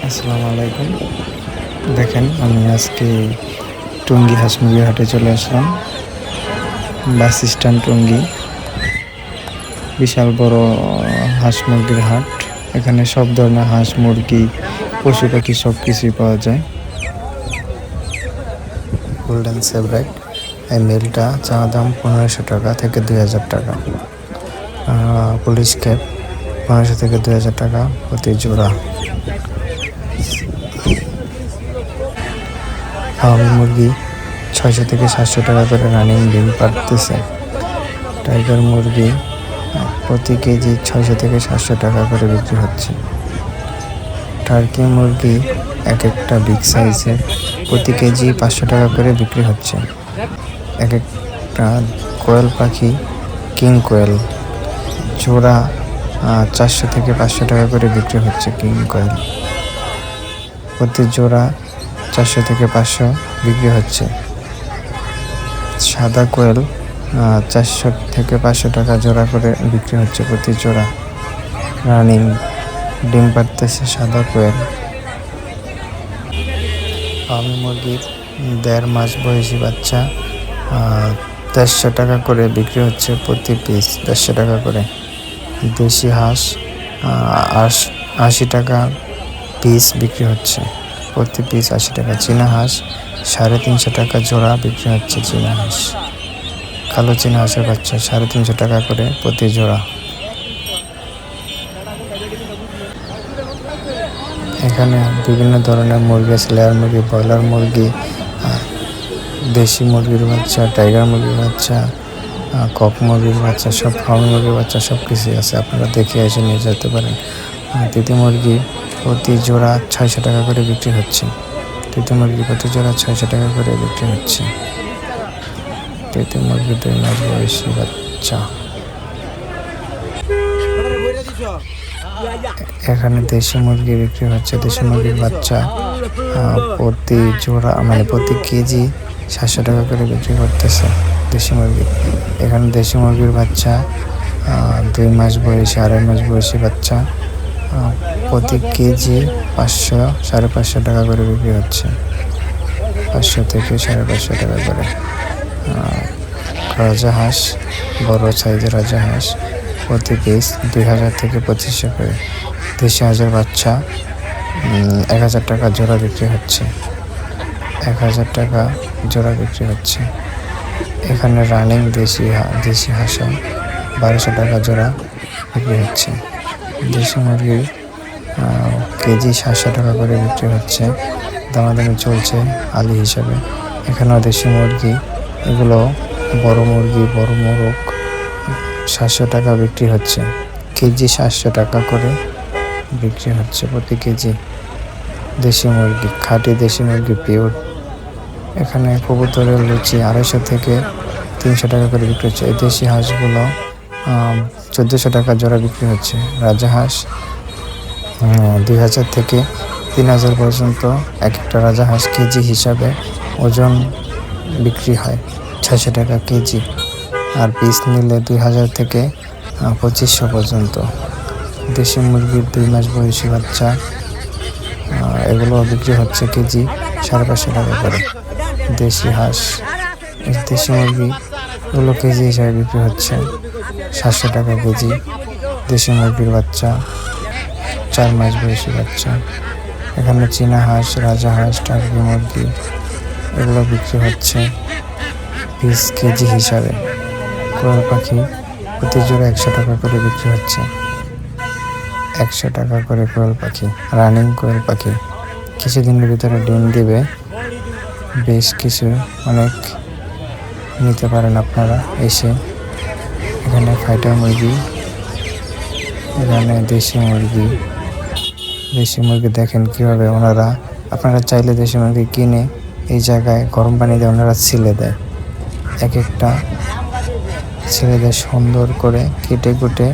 আসসালামু আলাইকুম। দেখেন আমি আজকে টঙ্গী হাঁস মুরগির হাটে চলে আসলাম। বাস স্ট্যান্ড টঙ্গী, বিশাল বড় হাঁস মুরগির হাট। এখানে সব ধরনের হাঁস মুরগি পশু পাখি সব কিছুই পাওয়া যায়। গোল্ডেন সেভরেট এই মেলটা চাওয়া দাম 1500 টাকা থেকে 2000 টাকা। পুলিশ ক্যাপ 1500 থেকে 2000 টাকা প্রতি জোড়া। ফার্মি মুরগি 600 থেকে 700 টাকা করে রানিং ডিম পাড়তেছে। টাইগার মুরগি প্রতি কেজি 600 থেকে 700 টাকা করে বিক্রি হচ্ছে। টার্কি মুরগি এক একটা বিগ সাইজের প্রতি কেজি 500 টাকা করে বিক্রি হচ্ছে। এক একটা কোয়েল পাখি কিং কোয়েল জোড়া 400 থেকে 500 টাকা করে বিক্রি হচ্ছে। কিং কোয়েল প্রতি জোড়া 400 থেকে 500 বিক্রি হচ্ছে। সাদা কোয়েল 400 থেকে 500 টাকা জোড়া করে বিক্রি হচ্ছে প্রতি জোড়া। রানিং ডিম পাড়তেছে সাদা কোয়েল। ফার্মি মুরগির 1.5 মাস বয়সী বাচ্চা 150 টাকা করে বিক্রি হচ্ছে প্রতি পিস, 150 টাকা করে। দেশি হাঁস 80 টাকা পিস বিক্রি হচ্ছে, প্রতি পিস 80 টাকা। চীনা হাঁস 350 টাকা জোড়া বিক্রি হচ্ছে। চীনা হাঁস, কালো চীনা হাঁসের বাচ্চা 350 টাকা করে প্রতি জোড়া। এখানে বিভিন্ন ধরনের মুরগি আছে, লেয়ার মুরগি, ব্রয়লার মুরগি, দেশি মুরগির বাচ্চা, টাইগার মুরগির বাচ্চা, কক মুরগির বাচ্চা, সব ফার্মি মুরগির বাচ্চা সব কিছুই আছে। আপনারা দেখে এসে নিয়ে যেতে পারেন। তিতি মুরগি প্রতি জোড়া 600 টাকা করে বিক্রি হচ্ছে। তিতি মুরগি প্রতি জোড়া 600 টাকা করে বিক্রি হচ্ছে। তিতি মুরগি 2 মাস বয়সী বাচ্চা। এখানে দেশি মুরগি বিক্রি হচ্ছে। দেশি মুরগির বাচ্চা প্রতি জোড়া প্রতি কেজি 700 টাকা করে বিক্রি করতেছে দেশি মুরগি। এখানে দেশি মুরগির বাচ্চা 2 মাস বয়সী, 2.5 মাস বয়সী বাচ্চা প্রতি কেজি 500-550 টাকা করে বিক্রি হচ্ছে। 500 থেকে 550 টাকা করে। রাজাহাঁস, বড় সাইজের রাজাহাঁস প্রতি পিস 2000 থেকে 2500 করে। দেশি হাঁসের বাচ্চা 1000 টাকা জোড়া বিক্রি হচ্ছে। 1000 টাকা জোড়া বিক্রি হচ্ছে। এখানে রানিং দেশি হাঁস 1200 টাকা জোড়া বিক্রি হচ্ছে। দেশি মুরগি কেজি 700 টাকা করে বিক্রি হচ্ছে। দামাদামি চলছে আলি হিসাবে। এখানেও দেশি মুরগি, এগুলো বড় মুরগি, বড় মোরগ 700 টাকা বিক্রি হচ্ছে। কেজি 700 টাকা করে বিক্রি হচ্ছে প্রতি কেজি। দেশি মুরগি, খাঁটি দেশি মুরগি পিওর। এখানে কবুতরের লুচি 250 থেকে 300 টাকা করে বিক্রি হচ্ছে। এই দেশি হাঁসগুলো 1400 টাকা জোড়া বিক্রি হচ্ছে। রাজাহাঁস 2000 থেকে 3000 পর্যন্ত এক একটা রাজাহাঁস কেজি হিসাবে ওজন বিক্রি হয় 600 টাকা কেজি। আর পিস নিলে 2000 থেকে 2500 পর্যন্ত। দেশি মুরগির 2 মাস বয়সী বাচ্চা এগুলো বিক্রি হচ্ছে কেজি 550 টাকা করে। দেশি হাঁস, দেশি মুরগি এগুলো কেজি হিসাবে বিক্রি হচ্ছে 700 টাকা কেজি। দেশি মুরগির বাচ্চা 4 মাস বয়সী বাচ্চা। এখানে চীনা হাঁস, রাজাহাঁস, টার্কি মুরগি এগুলো বিক্রি হচ্ছে পিস কেজি হিসাবে। কোয়েল পাখি প্রতি জোড়া 100 টাকা করে বিক্রি হচ্ছে। 100 টাকা করে কোয়েল পাখি, রানিং কোয়েল পাখি। কিছুদিনের ভিতরে ডিম দিবে। বেশ কিছু অনেক নিতে পারেন আপনারা এসে। এখানে ফাইটার মুরগি, এখানে দেশি মুরগি দেখেন কীভাবে আপনারা চাইলে দেশি মুরগি কিনে এই জায়গায় গরম পানি দিয়ে ওনারা ছিলে দেয়। এক একটা ছেলে দেয় সুন্দর করে কেটে কুটে